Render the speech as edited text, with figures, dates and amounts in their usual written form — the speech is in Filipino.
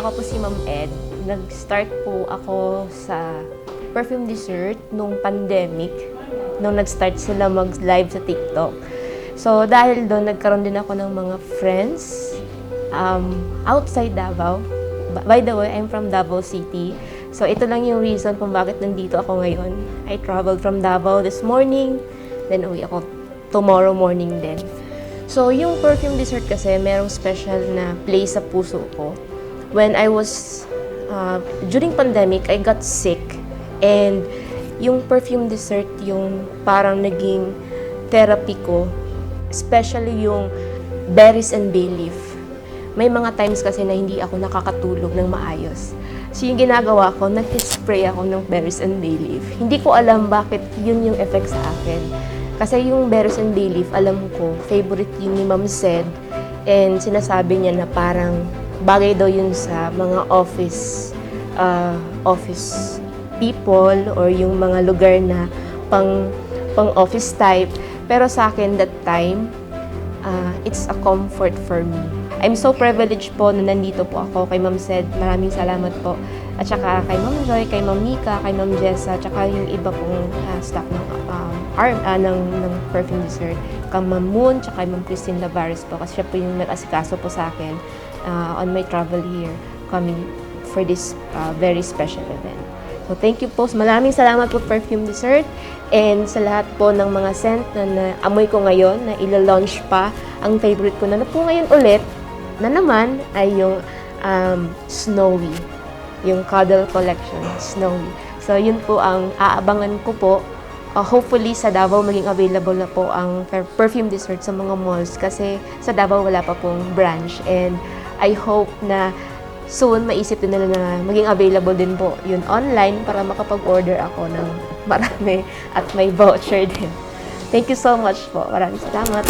Ako po si Ma'am Ed. Nag-start po ako sa perfume dessert nung pandemic, nung nag-start sila mag-live sa TikTok. So dahil doon, nagkaroon din ako ng mga friends outside Davao. By the way, I'm from Davao City. So ito lang yung reason kung bakit nandito ako ngayon. I traveled from Davao this morning, then uwi ako tomorrow morning din. So yung perfume dessert kasi merong special na place sa puso ko. When I was, during pandemic, I got sick. And yung perfume dessert yung parang naging therapy ko. Especially yung berries and bay leaf. May mga times kasi na hindi ako nakakatulog ng maayos. So yung ginagawa ko, nag-spray ako ng berries and bay leaf. Hindi ko alam bakit yun yung effect sa akin. Kasi yung berries and bay leaf, alam ko, favorite yun ni Ma'am Zed. And sinasabi niya na parang bagay daw yun sa mga office people or yung mga lugar na pang office type. Pero sa akin that time, it's a comfort for me. I'm so privileged po na nandito po ako kay Ma'am Zed. Maraming salamat po. At saka kay Ma'am Joy, kay Ma'am Mika, kay Ma'am Jessa, at saka yung iba pong staff ng perfume dessert. Kay Ma'am Moon, at kay Ma'am Christine Lavares po kasi siya po yung nag-asikaso po sa akin on my travel here coming for this very special event. So thank you po. Maraming salamat po perfume dessert and sa lahat po ng mga scent na naamoy ko ngayon na ila-launch pa. Ang favorite ko na po ngayon ulit na naman ay yung Snowy. Yung Cuddle Collection, Snowy. So yun po ang aabangan ko po. Hopefully sa Davao maging available na po ang perfume dessert sa mga malls kasi sa Davao wala pa pong branch and I hope na soon maisip din nila na maging available din po yun online para makapag-order ako ng marami at may voucher din. Thank you so much po. Maraming salamat.